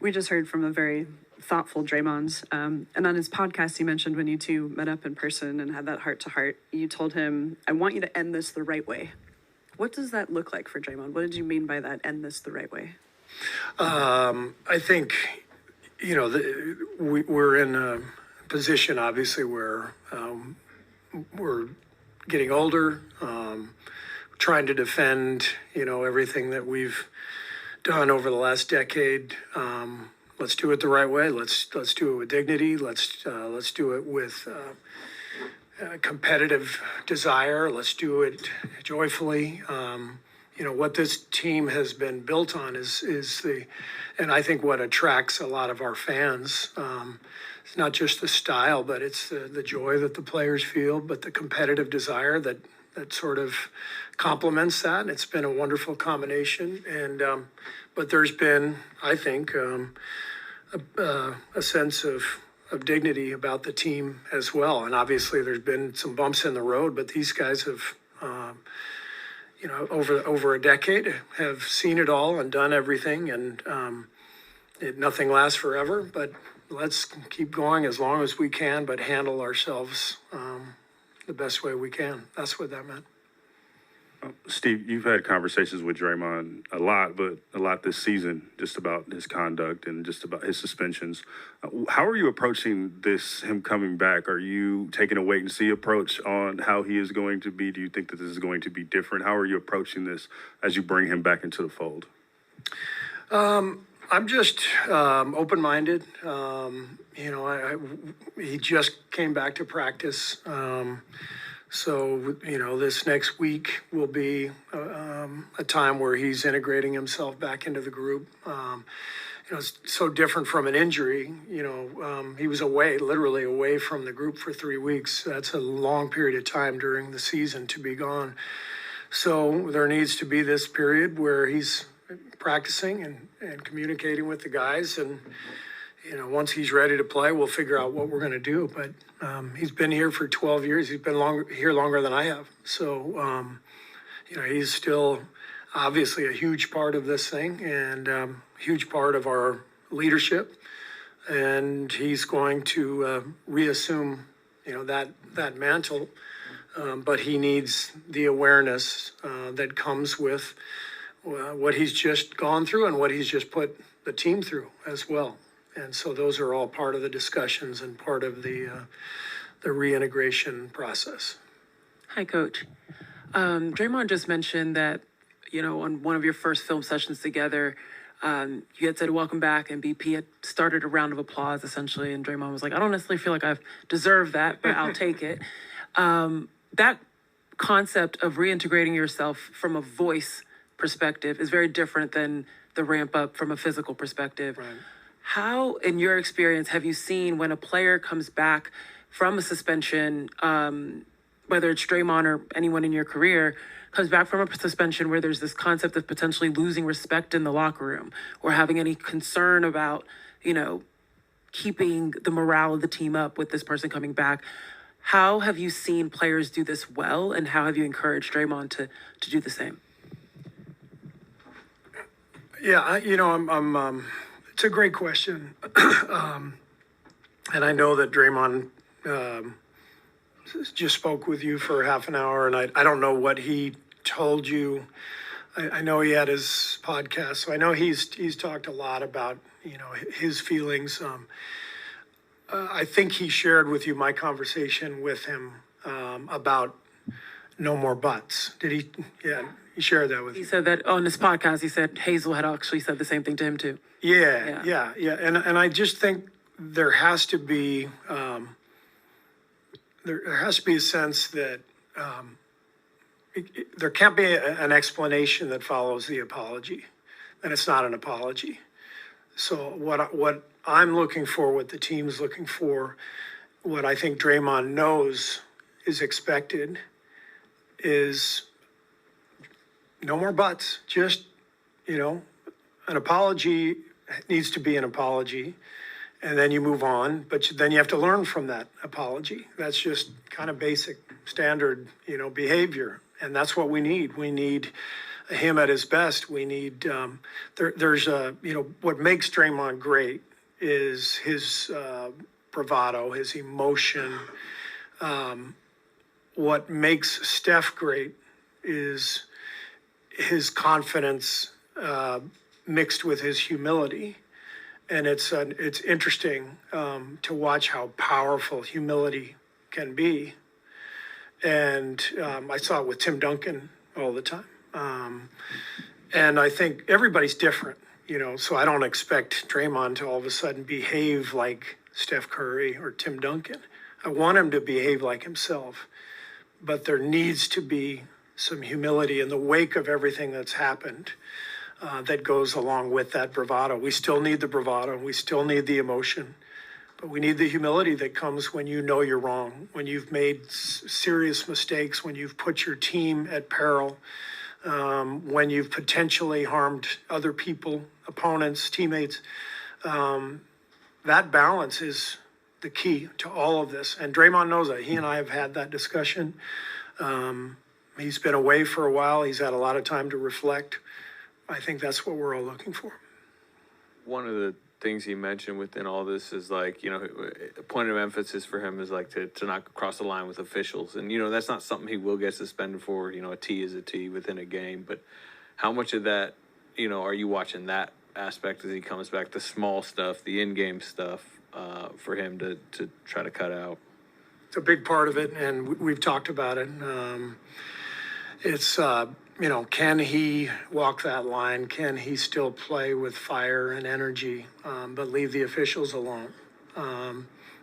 We just heard from a very thoughtful Draymond. And on his podcast, he mentioned when you two met up in person and had that heart to heart, you told him, I want you to end this the right way. What does that look like for Draymond? What did you mean by that, end this the right way? I think, we're in a position, obviously, where we're getting older, trying to defend, everything that we've done over the last decade. Let's do it the right way. Let's do it with dignity. Let's do it with competitive desire. Let's do it joyfully. What this team has been built on is and I think what attracts a lot of our fans. It's not just the style, but it's the joy that the players feel, but the competitive desire that sort of complements that. And it's been a wonderful combination. And but there's been, I think, a sense of dignity about the team as well. And obviously, there's been some bumps in the road, but these guys have, over a decade, have seen it all and done everything. And nothing lasts forever, but let's keep going as long as we can, but handle ourselves the best way we can. That's what that meant. Steve, you've had conversations with Draymond a lot this season, just about his conduct and just about his suspensions. How are you approaching him coming back? Are you taking a wait and see approach on how he is going to be? Do you think that this is going to be different? How are you approaching this as you bring him back into the fold? I'm just open-minded. He just came back to practice. So, this next week will be a time where he's integrating himself back into the group. It's so different from an injury. He was literally away from the group for 3 weeks. That's a long period of time during the season to be gone. So there needs to be this period where he's practicing and communicating with the guys. And, once he's ready to play, we'll figure out what we're going to do. But he's been here for 12 years. He's been here longer than I have. So, he's still obviously a huge part of this thing and a huge part of our leadership. And he's going to reassume, that mantle. But he needs the awareness that comes with what he's just gone through and what he's just put the team through as well. And so those are all part of the discussions and part of the reintegration process. Hi, Coach. Draymond just mentioned that, on one of your first film sessions together, you had said welcome back, and BP had started a round of applause, essentially, and Draymond was like, I don't necessarily feel like I've deserved that, but I'll take it. That concept of reintegrating yourself from a voice perspective is very different than the ramp up from a physical perspective. Right. How, in your experience, have you seen when a player comes back from a suspension, whether it's Draymond or anyone in your career, comes back from a suspension where there's this concept of potentially losing respect in the locker room or having any concern about, keeping the morale of the team up with this person coming back? How have you seen players do this well, and how have you encouraged Draymond to do the same? Yeah, it's a great question. And I know that Draymond just spoke with you for half an hour, and I don't know what he told you. I know he had his podcast, so I know he's talked a lot about, his feelings. I think he shared with you my conversation with him about no more buts. Did he? Yeah, he shared that with you. He said that on his podcast. He said Hazel had actually said the same thing to him too. Yeah. And I just think there has to be a sense that there can't be an explanation that follows the apology, and it's not an apology. So what I'm looking for, what the team's looking for, what I think Draymond knows is expected is no more buts. Just, an apology needs to be an apology, and then you move on, but then you have to learn from that apology. That's just kind of basic standard, behavior. And that's what we need. We need him at his best, we need, there's what makes Draymond great is his bravado, his emotion. What makes Steph great is his confidence mixed with his humility. And it's interesting to watch how powerful humility can be. And I saw it with Tim Duncan all the time. And I think everybody's different, so I don't expect Draymond to all of a sudden behave like Steph Curry or Tim Duncan. I want him to behave like himself, but there needs to be some humility in the wake of everything that's happened that goes along with that bravado. We still need the bravado, we still need the emotion, but we need the humility that comes when you know you're wrong, when you've made serious mistakes, when you've put your team at peril, when you've potentially harmed other people, opponents, teammates. That balance is the key to all of this. And Draymond knows that. He and I have had that discussion. He's been away for a while. He's had a lot of time to reflect. I think that's what we're all looking for. One of the things he mentioned within all this is a point of emphasis for him is to not cross the line with officials. And, that's not something he will get suspended for. A T is a T within a game. But how much of that, are you watching that aspect as he comes back, the small stuff, the in-game stuff, for him to try to cut out? It's a big part of it, and we've talked about it. It's, can he walk that line? Can he still play with fire and energy, but leave the officials alone?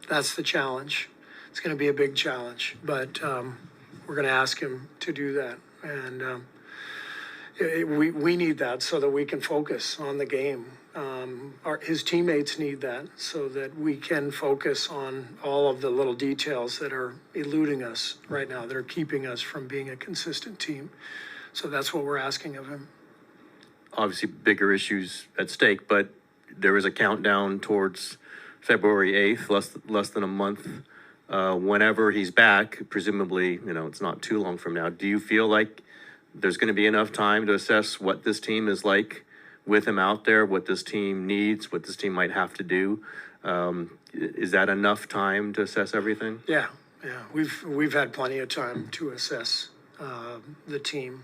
That's the challenge. It's going to be a big challenge, but we're going to ask him to do that. And we need that so that we can focus on the game. His teammates need that so that we can focus on all of the little details that are eluding us right now, that are keeping us from being a consistent team. So that's what we're asking of him. Obviously, bigger issues at stake, but there is a countdown towards February 8th, less than a month. Whenever he's back, presumably, it's not too long from now. Do you feel like there's going to be enough time to assess what this team is like with him out there, what this team needs, what this team might have to do? Is that enough time to assess everything? Yeah. We've had plenty of time to assess the team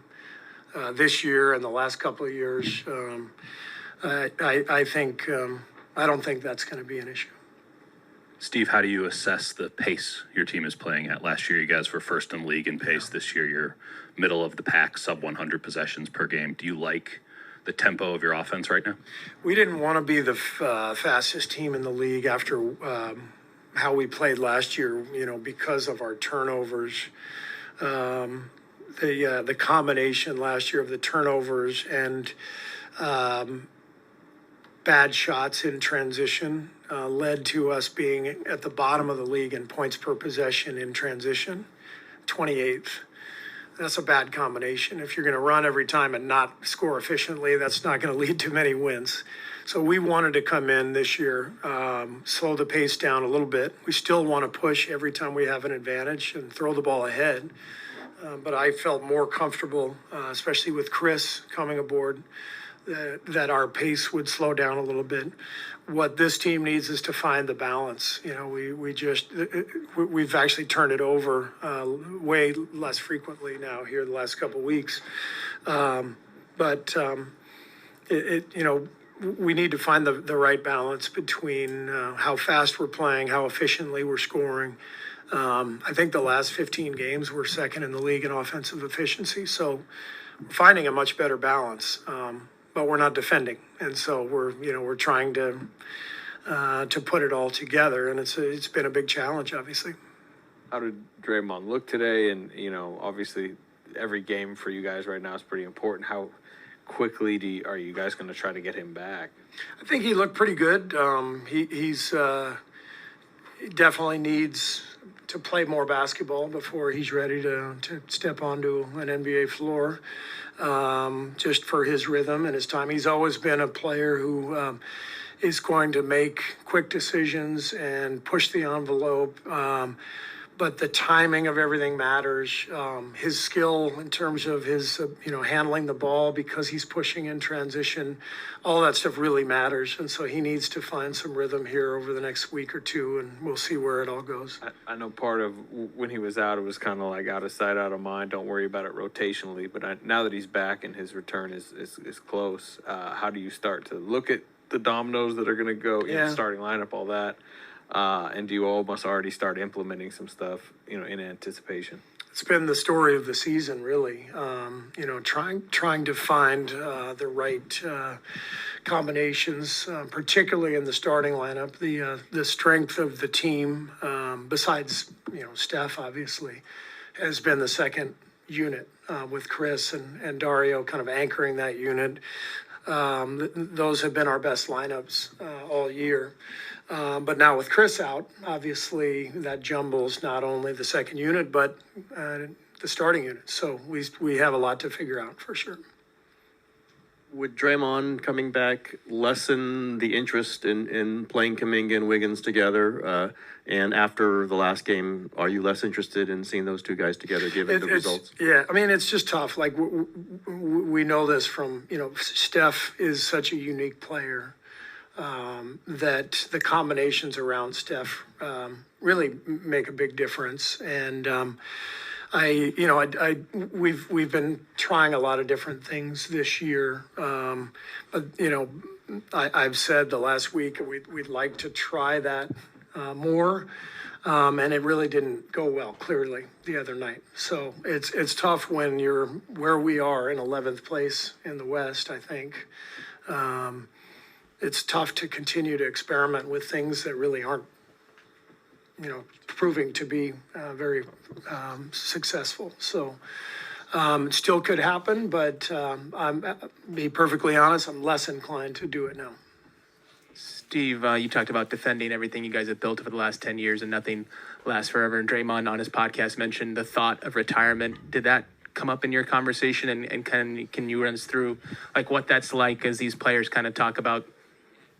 this year and the last couple of years. I think I don't think that's going to be an issue. Steve, how do you assess the pace your team is playing at? Last year, you guys were first in league in pace. This year, you're middle of the pack, sub 100 possessions per game. Do you like the tempo of your offense right now? We didn't want to be the fastest team in the league after how we played last year, because of our turnovers. The combination last year of the turnovers and bad shots in transition led to us being at the bottom of the league in points per possession in transition, 28th. That's a bad combination. If you're going to run every time and not score efficiently, that's not going to lead to many wins. So we wanted to come in this year, slow the pace down a little bit. We still want to push every time we have an advantage and throw the ball ahead. But I felt more comfortable, especially with Chris coming aboard, that our pace would slow down a little bit. What this team needs is to find the balance. We've actually turned it over way less frequently now here the last couple of weeks. We need to find the right balance between how fast we're playing, how efficiently we're scoring. I think the last 15 games we're second in the league in offensive efficiency. So we're finding a much better balance. But we're not defending, and so we're trying to put it all together, and it's been a big challenge, obviously. How did Draymond look today? And obviously, every game for you guys right now is pretty important. How quickly are you guys going to try to get him back? I think he looked pretty good. He definitely needs to play more basketball before he's ready to step onto an NBA floor. Just for his rhythm and his time. He's always been a player who is going to make quick decisions and push the envelope, but the timing of everything matters. His skill in terms of his, handling the ball because he's pushing in transition, all that stuff really matters. And so he needs to find some rhythm here over the next week or two, and we'll see where it all goes. I know part of when he was out, it was kind of like out of sight, out of mind. Don't worry about it rotationally. But now that he's back and his return is close, how do you start to look at the dominoes that are going to go, starting lineup, all that? And do you almost already start implementing some stuff, in anticipation? It's been the story of the season, really. Trying to find the right combinations, particularly in the starting lineup. The strength of the team, besides Steph, obviously, has been the second unit with Chris and Dario kind of anchoring that unit. Those have been our best lineups all year. But now with Chris out, obviously that jumbles not only the second unit, but the starting unit. So we have a lot to figure out for sure. Would Draymond coming back lessen the interest in playing Kuminga and Wiggins together? And after the last game, are you less interested in seeing those two guys together given the results? Yeah, I mean, it's just tough. Like we know this from, Steph is such a unique player. That the combinations around Steph really make a big difference. And we've been trying a lot of different things this year. But I've said the last week we'd like to try that more. And it really didn't go well, clearly, the other night. So it's tough when you're where we are in 11th place in the West, I think. It's tough to continue to experiment with things that really aren't, proving to be very successful. So it still could happen, but be perfectly honest, I'm less inclined to do it now. Steve, you talked about defending everything you guys have built over the last 10 years and nothing lasts forever. And Draymond on his podcast mentioned the thought of retirement. Did that come up in your conversation? And can you run us through like what that's like as these players kind of talk about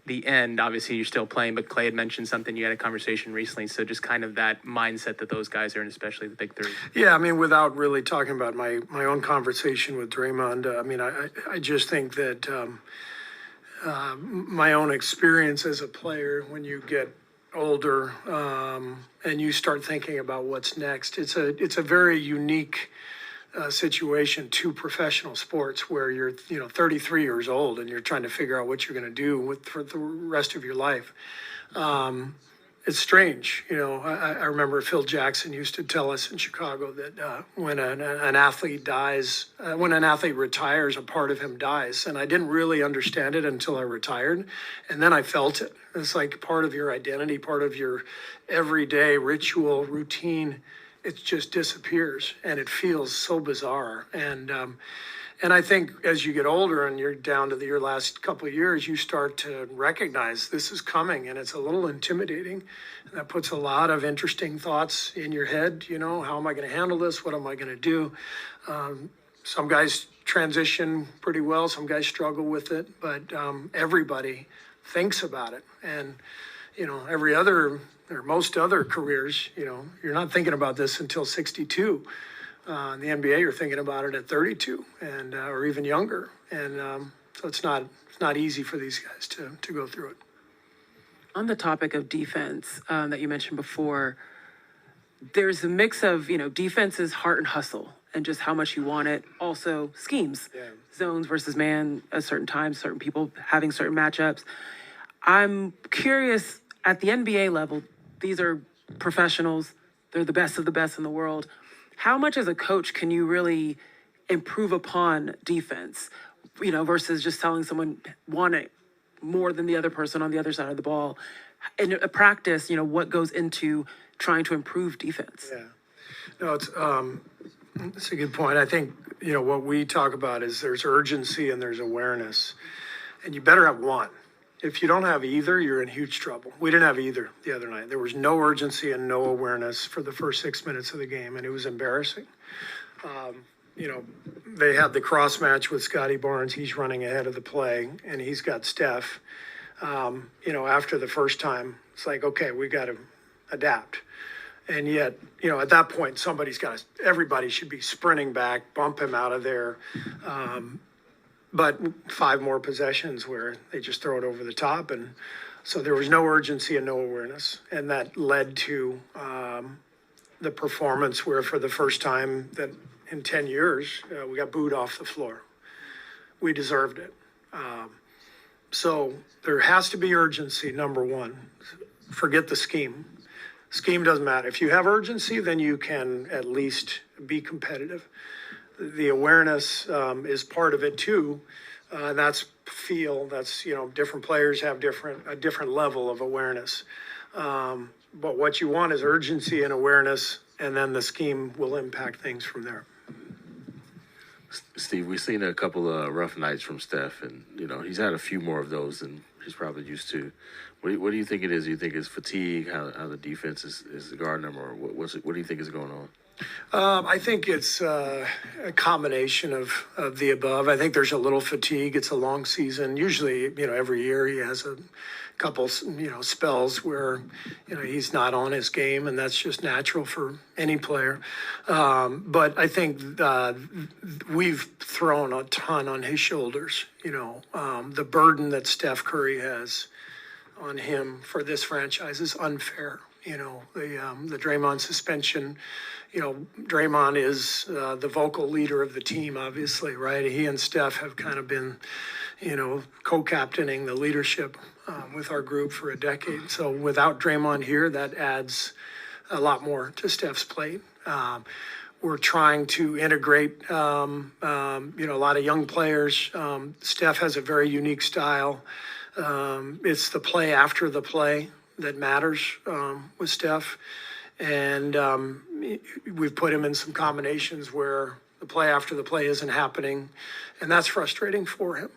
the end? Obviously, you're still playing, but Clay had mentioned something. You had a conversation recently. So just kind of that mindset that those guys are in, especially the big three. Yeah, I mean, without really talking about my own conversation with Draymond, I just think that my own experience as a player, when you get older and you start thinking about what's next, it's a very unique situation to professional sports where you're 33 years old and you're trying to figure out what you're going to do for the rest of your life. It's strange. I remember Phil Jackson used to tell us in Chicago that when an athlete dies, when an athlete retires, a part of him dies. And I didn't really understand it until I retired. And then I felt it. It's like part of your identity, part of your everyday ritual, routine. It just disappears, and it feels so bizarre. And I think as you get older and you're down to your last couple of years, you start to recognize this is coming, and it's a little intimidating. And that puts a lot of interesting thoughts in your head. How am I going to handle this? What am I going to do? Some guys transition pretty well. Some guys struggle with it, but everybody thinks about it. And every other or most other careers, you're not thinking about this until 62. In the NBA, you're thinking about it at 32 and or even younger. And so it's not easy for these guys to go through it. On the topic of defense that you mentioned before, there's a mix of, defense is heart and hustle and just how much you want it. Also schemes, zones versus man at certain times, certain people having certain matchups. I'm curious, at the NBA level, these are professionals. They're the best of the best in the world. How much as a coach can you really improve upon defense, versus just telling someone want it more than the other person on the other side of the ball? In a practice, what goes into trying to improve defense? Yeah. No, it's a good point. I think, what we talk about is there's urgency and there's awareness. And you better have one. If you don't have either, you're in huge trouble. We didn't have either the other night. There was no urgency and no awareness for the first 6 minutes of the game, and it was embarrassing. They had the cross match with Scotty Barnes. He's running ahead of the play, and he's got Steph. After the first time, it's like, okay, we got to adapt. And yet, at that point, everybody should be sprinting back, bump him out of there. But 5 more possessions where they just throw it over the top. And so there was no urgency and no awareness. And that led to the performance where for the first time that in 10 years, we got booed off the floor. We deserved it. So there has to be urgency, number one. Forget the scheme. Scheme doesn't matter. If you have urgency, then you can at least be competitive. The awareness is part of it too. That's different players have a different level of awareness. But what you want is urgency and awareness, and then the scheme will impact things from there. Steve, we've seen a couple of rough nights from Steph, and he's had a few more of those than he's probably used to. What do you think it is? Do you think it's fatigue? How the defense is guarding him, or what do you think is going on? I think it's a combination of the above. I think there's a little fatigue. It's a long season. Usually, every year he has a couple, spells where, he's not on his game, and that's just natural for any player. But I think we've thrown a ton on his shoulders. The burden that Steph Curry has on him for this franchise is unfair. The Draymond suspension. Draymond is the vocal leader of the team, obviously, right? He and Steph have kind of been, co-captaining the leadership with our group for a decade. So without Draymond here, that adds a lot more to Steph's plate. We're trying to integrate, a lot of young players. Steph has a very unique style. It's the play after the play that matters with Steph. And we've put him in some combinations where the play after the play isn't happening, and that's frustrating for him.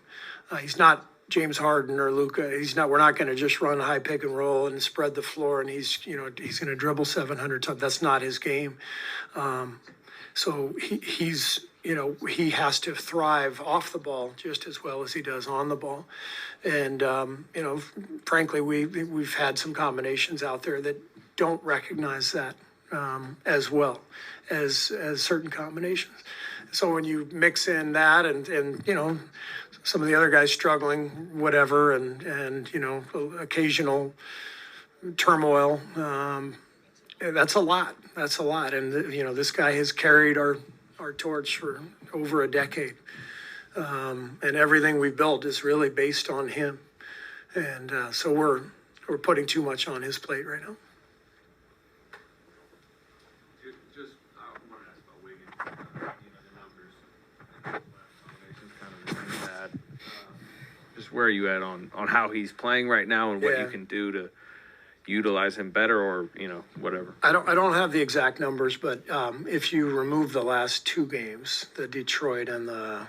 He's not James Harden or Luka. We're not going to just run high pick and roll and spread the floor, and he's going to dribble 700 times. That's not his game. So he has to thrive off the ball just as well as he does on the ball. And frankly, we've had some combinations out there that don't recognize that as well as certain combinations. So when you mix in that and some of the other guys struggling, whatever, and occasional turmoil, that's a lot. That's a lot. And this guy has carried our torch for over a decade, and everything we've built is really based on him. And so we're putting too much on his plate right now. Just where are you at on how he's playing right now and what you can do to utilize him better, or whatever? I don't have the exact numbers, but if you remove the last 2 games, the Detroit and the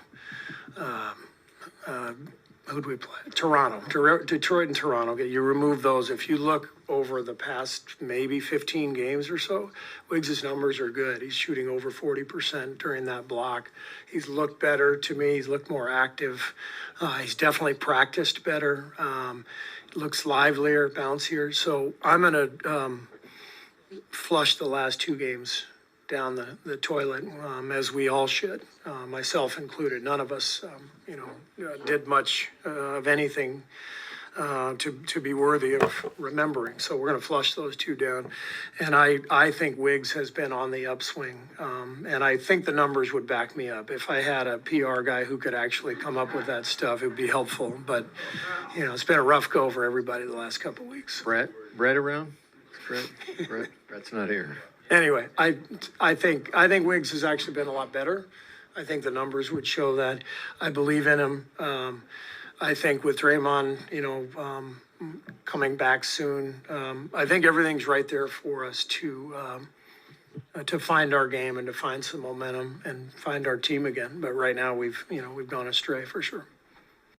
who do we play? Detroit and Toronto. You remove those. If you look over the past maybe 15 games or so, Wiggs' numbers are good. He's shooting over 40% during that block. He's looked better to me. He's looked more active. He's definitely practiced better. Looks livelier, bouncier. So I'm going to flush the last 2 games down the toilet, as we all should, myself included. None of us, did much of anything to be worthy of remembering. So we're going to flush those 2 down. And I think Wiggs has been on the upswing. And I think the numbers would back me up. If I had a PR guy who could actually come up with that stuff, it would be helpful. But, it's been a rough go for everybody the last couple of weeks. Brett around? Brett's not here. Anyway, I think Wiggs has actually been a lot better. I think the numbers would show that. I believe in him. I think with Draymond, coming back soon, I think everything's right there for us to find our game and to find some momentum and find our team again. But right now we've gone astray for sure.